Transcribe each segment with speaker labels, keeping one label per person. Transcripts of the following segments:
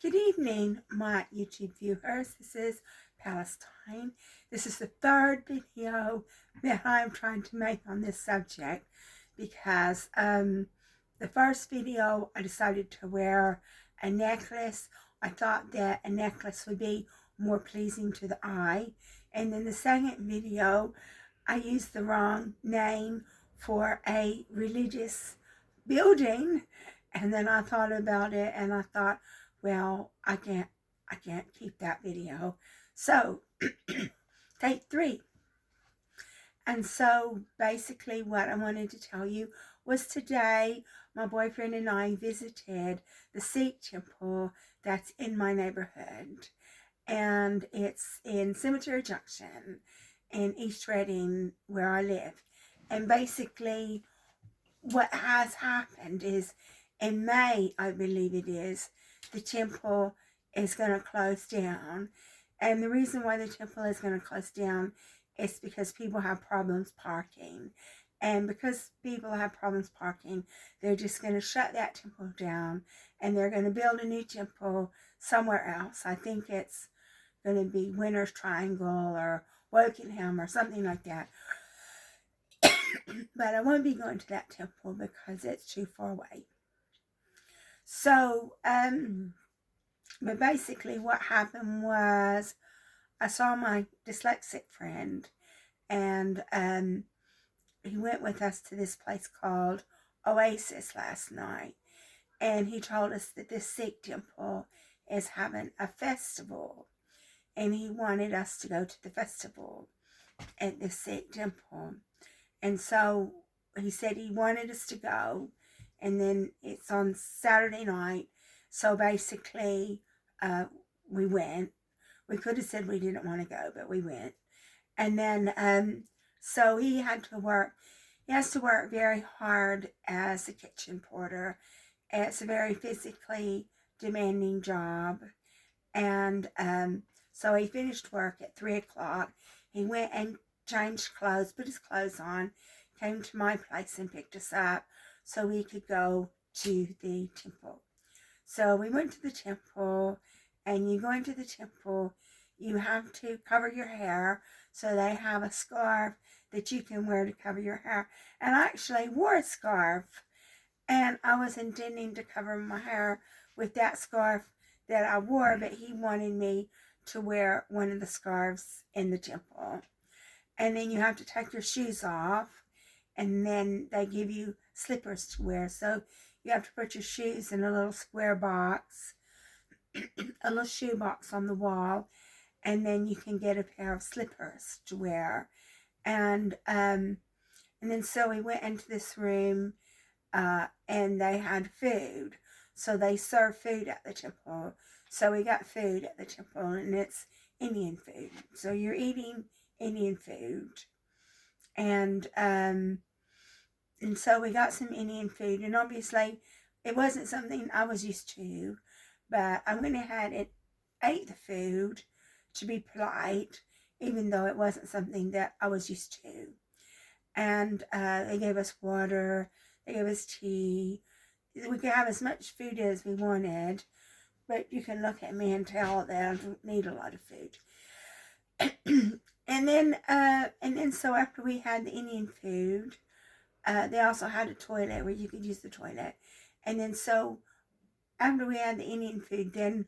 Speaker 1: Good evening, my YouTube viewers. This is Palestine. This is the third video that I'm trying to make on this subject because the first video I decided to wear a necklace. I thought that a necklace would be more pleasing to the eye. And then the second video, I used the wrong name for a religious building. And then I thought about it and I thought, well, I can't keep that video. So, take 3. And so, basically what I wanted to tell you was today, my boyfriend and I visited the Sikh temple that's in my neighborhood. And it's in Cemetery Junction in East Reading, where I live. And basically, what has happened is, in May, I believe it is, the temple is going to close down. And the reason why the temple is going to close down is because people have problems parking. And because people have problems parking, they're just going to shut that temple down and they're going to build a new temple somewhere else. I think it's going to be Winter's Triangle or Wokingham or something like that. But I won't be going to that temple because it's too far away. So, but basically what happened was I saw my dyslexic friend and he went with us to this place called Oasis last night. And he told us that this Sikh temple is having a festival. And he wanted us to go to the festival at the Sikh temple. And so he said he wanted us to go. And then it's on Saturday night. So basically, we went. We could have said we didn't want to go, but we went. And then, so he had to work. He has to work very hard as a kitchen porter. It's a very physically demanding job. And so he finished work at 3 o'clock. He went and changed clothes, put his clothes on, came to my place and picked us up so we could go to the temple. So we went to the temple, and you go into the temple, you have to cover your hair. So they have a scarf that you can wear to cover your hair. And I actually wore a scarf, and I was intending to cover my hair with that scarf that I wore, but he wanted me to wear one of the scarves in the temple. And then you have to take your shoes off, and then they give you slippers to wear. So you have to put your shoes in a little square box, a little shoe box on the wall, and then you can get a pair of slippers to wear. And then so we went into this room, and they had food. So they serve food at the temple. So we got food at the temple, and it's Indian food. So you're eating Indian food. And so we got some Indian food, and obviously it wasn't something I was used to, but I went ahead and ate the food to be polite, even though it wasn't something that I was used to. And they gave us water, they gave us tea. We could have as much food as we wanted, but you can look at me and tell that I don't need a lot of food. And then so after we had the Indian food, they also had a toilet where you could use the toilet. And then so after we had the Indian food, then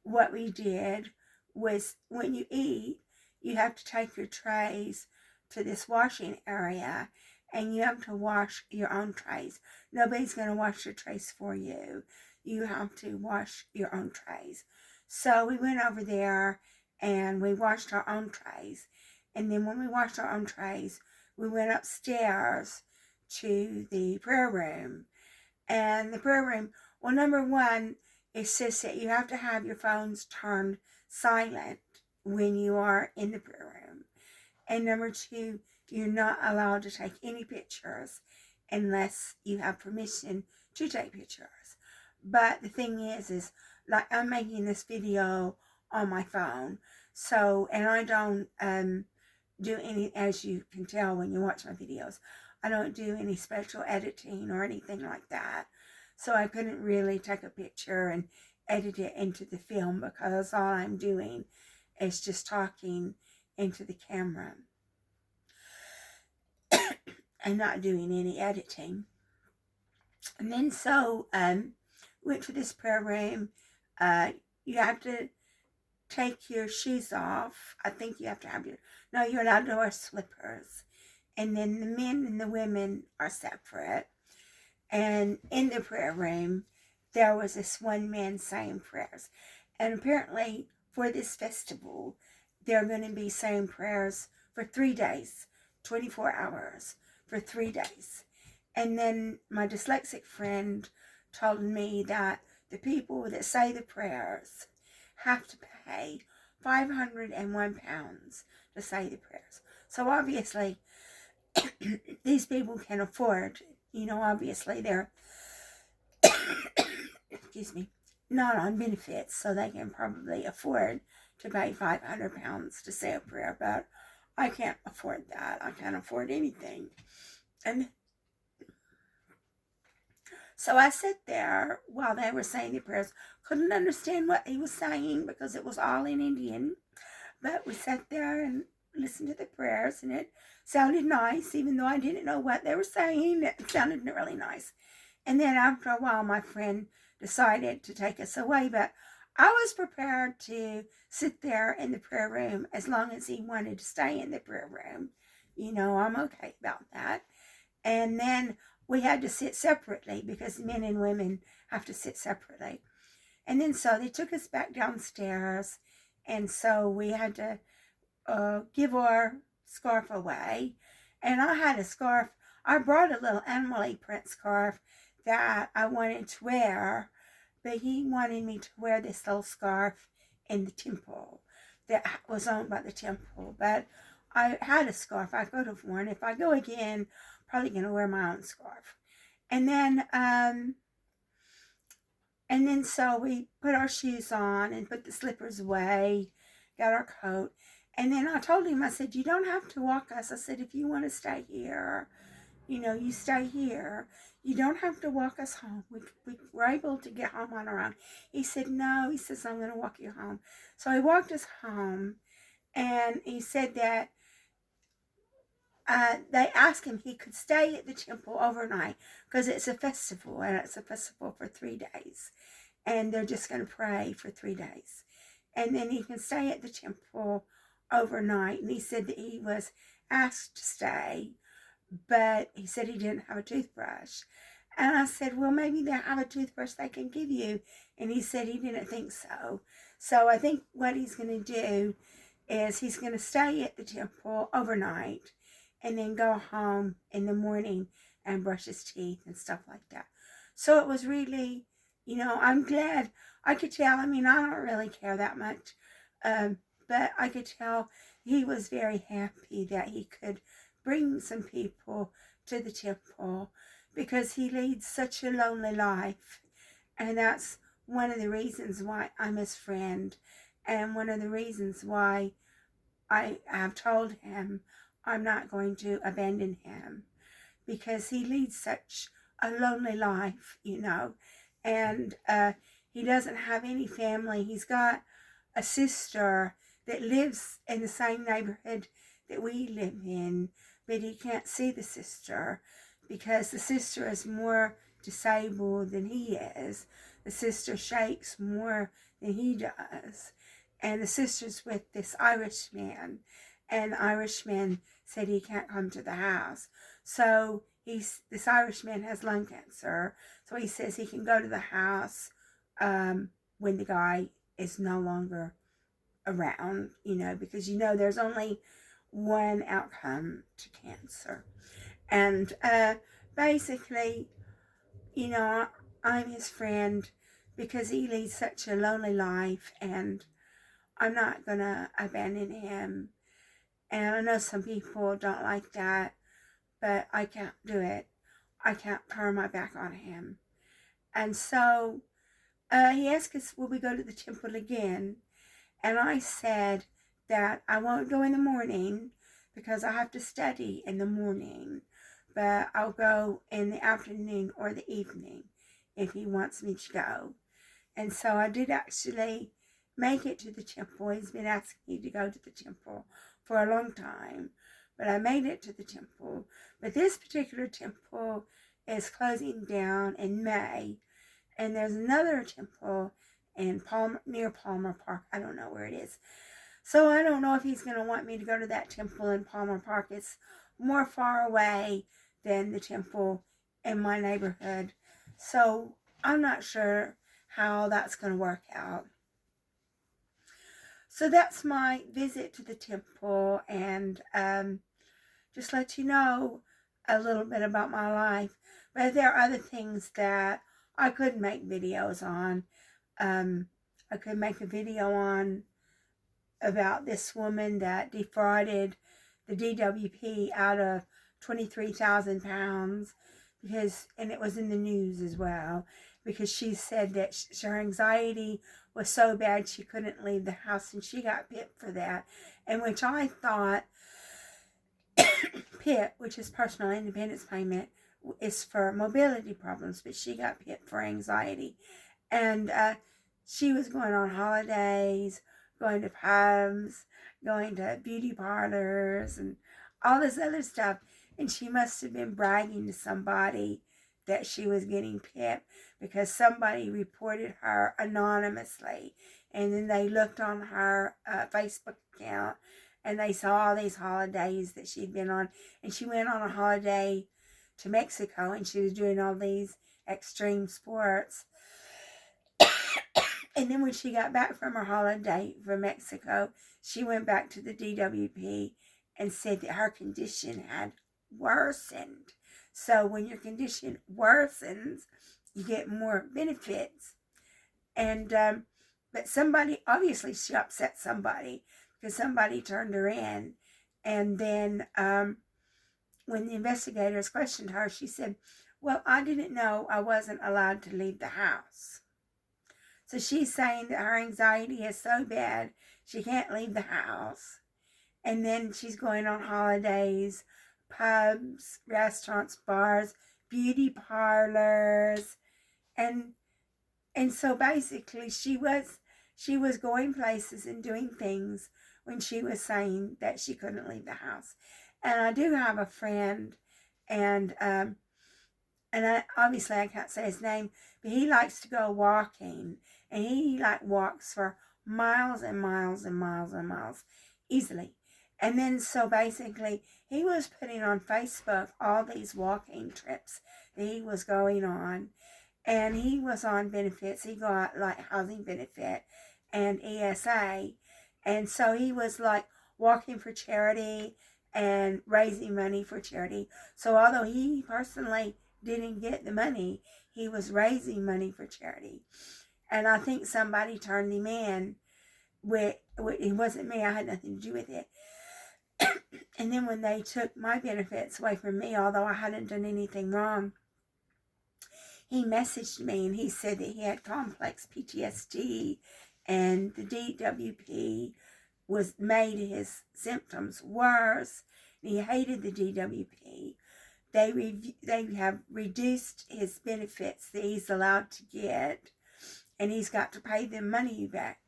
Speaker 1: what we did was, when you eat, you have to take your trays to this washing area, and you have to wash your own trays. Nobody's going to wash your trays for you. You have to wash your own trays. So we went over there and we washed our own trays. And then when we washed our own trays, we went upstairs to the prayer room. And the prayer room, well, number one, it says that you have to have your phones turned silent when you are in the prayer room. And number two, you're not allowed to take any pictures unless you have permission to take pictures. But the thing is like, I'm making this video on my phone. So, and I don't do any, as you can tell when you watch my videos, I don't do any special editing or anything like that. So I couldn't really take a picture and edit it into the film, because all I'm doing is just talking into the camera and not doing any editing. And then so went to this prayer room. You have to take your shoes off. I think you have to have you're allowed to wear slippers. And then the men and the women are separate. And in the prayer room, there was this one man saying prayers. And apparently for this festival, they're going to be saying prayers for 3 days, 24 hours, for 3 days. And then my dyslexic friend told me that the people that say the prayers have to pay £501 to say the prayers. So obviously, these people can afford, obviously they're, excuse me, not on benefits, so they can probably afford to pay £500 to say a prayer, but I can't afford that. I can't afford anything. And so I sat there while they were saying the prayers. Couldn't understand what he was saying because it was all in Indian. But we sat there and listened to the prayers, and it sounded nice, even though I didn't know what they were saying. It sounded really nice. And then after a while, my friend decided to take us away. But I was prepared to sit there in the prayer room as long as he wanted to stay in the prayer room. I'm okay about that. And then we had to sit separately because men and women have to sit separately. And then so they took us back downstairs, and so we had to give our scarf away. And I had a scarf. I brought a little animal print scarf that I wanted to wear, but he wanted me to wear this little scarf in the temple that was owned by the temple. But I had a scarf I could have worn. If I go again, probably going to wear my own scarf. And then so we put our shoes on and put the slippers away, got our coat. And then I told him, I said, you don't have to walk us. I said, if you want to stay here, you stay here. You don't have to walk us home. We were able to get home on our own. He said, no. He says, I'm going to walk you home. So he walked us home, and he said that they asked him he could stay at the temple overnight because it's a festival, and it's a festival for 3 days. And they're just going to pray for 3 days. And then he can stay at the temple overnight. And he said that he was asked to stay, but he said he didn't have a toothbrush. And I said, well, maybe they have a toothbrush they can give you. And he said he didn't think so. So I think what he's going to do is he's going to stay at the temple overnight and then go home in the morning and brush his teeth and stuff like that. So it was really, I'm glad. I could tell, I don't really care that much, but I could tell he was very happy that he could bring some people to the temple because he leads such a lonely life. And that's one of the reasons why I'm his friend, and one of the reasons why I have told him I'm not going to abandon him, because he leads such a lonely life, and he doesn't have any family. He's got a sister that lives in the same neighborhood that we live in, but he can't see the sister because the sister is more disabled than he is. The sister shakes more than he does. And the sister's with this Irishman, and the Irishman said he can't come to the house. So this Irishman has lung cancer, so he says he can go to the house when the guy is no longer around, because there's only one outcome to cancer. And basically, I'm his friend because he leads such a lonely life, and I'm not going to abandon him. And I know some people don't like that, but I can't do it. I can't turn my back on him. And so he asked us, will we go to the temple again? And I said that I won't go in the morning because I have to study in the morning, but I'll go in the afternoon or the evening if he wants me to go. And so I did actually make it to the temple. He's been asking me to go to the temple for a long time, but I made it to the temple. But this particular temple is closing down in May, and there's another temple in near Palmer Park. I don't know where it is. So I don't know if he's going to want me to go to that temple in Palmer Park. It's more far away than the temple in my neighborhood. So I'm not sure how that's going to work out. So that's my visit to the temple, and just let you know a little bit about my life. But there are other things that I could make videos on. I could make a video on about this woman that defrauded the DWP out of 23,000 pounds, and it was in the news as well, because she said that her anxiety was so bad she couldn't leave the house, and she got PIP for that. And which I thought PIP, which is personal independence payment, is for mobility problems, but she got PIP for anxiety. And she was going on holidays, going to pubs, going to beauty parlors, and all this other stuff. And she must have been bragging to somebody that she was getting PIP, because somebody reported her anonymously. And then they looked on her Facebook account, and they saw all these holidays that she'd been on. And she went on a holiday to Mexico, and she was doing all these extreme sports. And then when she got back from her holiday from Mexico, she went back to the DWP and said that her condition had worsened. So when your condition worsens, you get more benefits. And but somebody, obviously she upset somebody, because somebody turned her in. And then when the investigators questioned her, she said, well, I didn't know I wasn't allowed to leave the house. So she's saying that her anxiety is so bad she can't leave the house. And then she's going on holidays, pubs, restaurants, bars, beauty parlors. And so basically she was going places and doing things when she was saying that she couldn't leave the house. And I do have a friend, and obviously I can't say his name, but he likes to go walking, and he walks for miles and miles and miles and miles easily. And then so basically he was putting on Facebook all these walking trips that he was going on, and he was on benefits. He got housing benefit and ESA, and so he was walking for charity and raising money for charity. So although he personally didn't get the money, he was raising money for charity. And I think somebody turned him in. It wasn't me. I had nothing to do with it. And then when they took my benefits away from me, although I hadn't done anything wrong, he messaged me and he said that he had complex PTSD, and the DWP made his symptoms worse. And he hated the DWP. They have reduced his benefits that he's allowed to get, and he's got to pay them money back.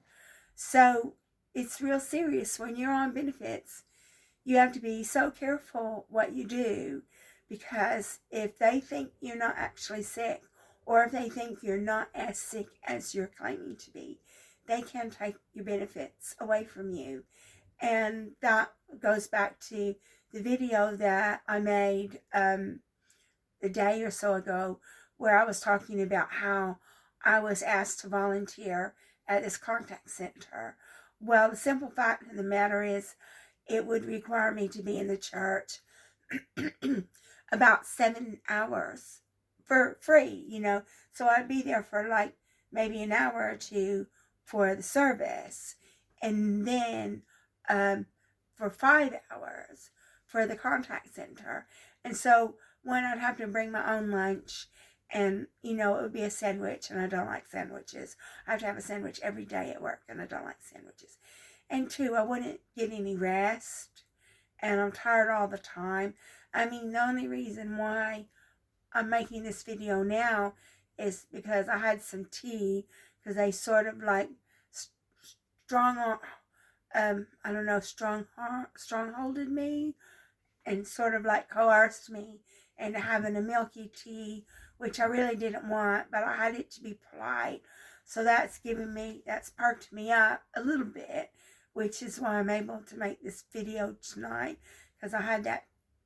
Speaker 1: So it's real serious when you're on benefits. You have to be so careful what you do, because if they think you're not actually sick, or if they think you're not as sick as you're claiming to be, they can take your benefits away from you. And that goes back to the video that I made a day or so ago, where I was talking about how I was asked to volunteer at this contact center. Well, the simple fact of the matter is, it would require me to be in the church about 7 hours for free, So I'd be there for maybe an hour or two for the service, and then for 5 hours for the contact center. And so when I'd have to bring my own lunch, and it would be a sandwich, and I don't like sandwiches. I have to have a sandwich every day at work, and I don't like sandwiches. And 2, I wouldn't get any rest, and I'm tired all the time. I mean, the only reason why I'm making this video now is because I had some tea, because they sort of like strong, I don't know, strongholded me and sort of like coerced me into having a milky tea, which I really didn't want, but I had it to be polite. So that's perked me up a little bit, which is why I'm able to make this video tonight, because I had that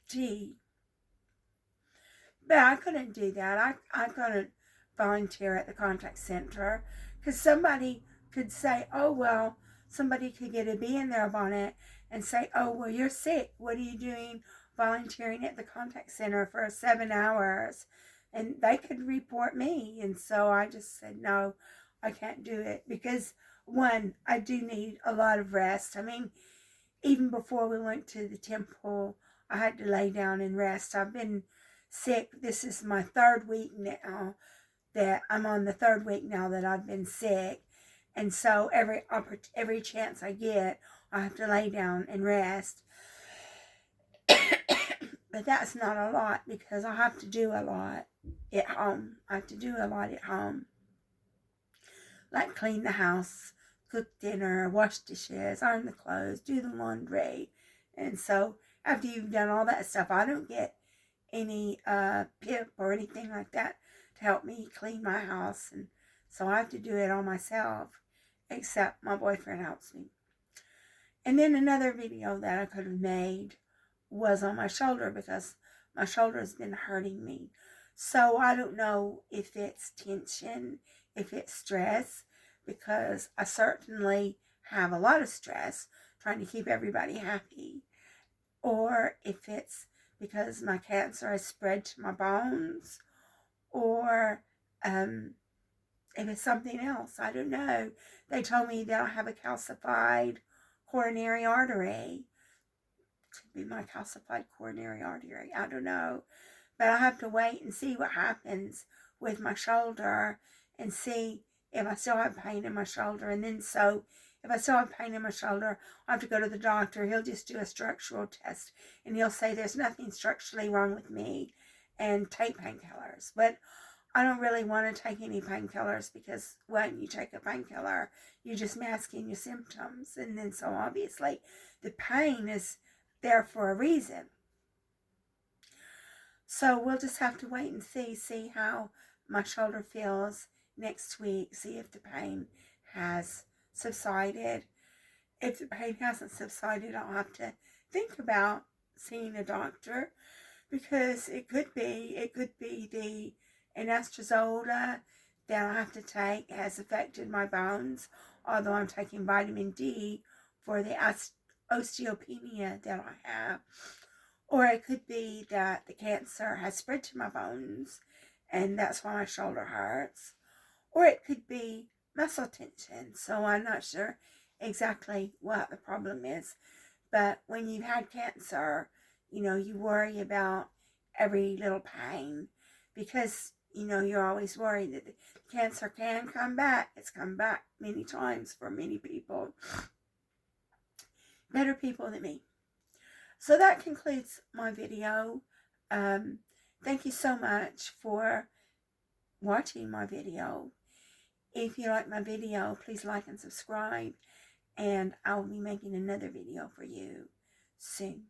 Speaker 1: tea. But I couldn't do that. I couldn't volunteer at the contact center, because somebody could say, oh, well, somebody could get a bee in their bonnet and say, oh, well, you're sick. What are you doing volunteering at the contact center for 7 hours? And they could report me. And so I just said, no, I can't do it, because one, I do need a lot of rest. I mean, even before we went to the temple, I had to lay down and rest. I've been sick. This is my 3rd week now that I'm on the 3rd week now that I've been sick. And so every chance I get, I have to lay down and rest. But that's not a lot, because I have to do a lot at home. I have to do a lot at home. Like clean the house, cook dinner, wash dishes, iron the clothes, do the laundry. And so after you've done all that stuff, I don't get any pip or anything like that to help me clean my house. And so I have to do it all myself, except my boyfriend helps me. And then another video that I could have made was on my shoulder, because my shoulder has been hurting me. So I don't know if it's tension, if it's stress, because I certainly have a lot of stress trying to keep everybody happy, or if it's because my cancer has spread to my bones, or if it's something else. I don't know. They told me that I have a calcified coronary artery. Could be my calcified coronary artery. I don't know. But I have to wait and see what happens with my shoulder and see if I still have pain in my shoulder. And then so if I still have pain in my shoulder, I have to go to the doctor. He'll just do a structural test, and he'll say there's nothing structurally wrong with me and take painkillers. But I don't really want to take any painkillers, because when you take a painkiller, you're just masking your symptoms. And then so obviously the pain is there for a reason. So we'll just have to wait and see how my shoulder feels next week, see if the pain has subsided. If the pain hasn't subsided, I'll have to think about seeing a doctor, because it could be the anastrozole that I have to take has affected my bones, although I'm taking vitamin D for the osteopenia that I have. Or it could be that the cancer has spread to my bones, and that's why my shoulder hurts. Or it could be muscle tension. So I'm not sure exactly what the problem is. But when you've had cancer, you know, you worry about every little pain, because, you know, you're always worried that the cancer can come back. It's come back many times for many people. Better people than me. So that concludes my video. Thank you so much for watching my video. If you like my video, please like and subscribe, and I will be making another video for you soon.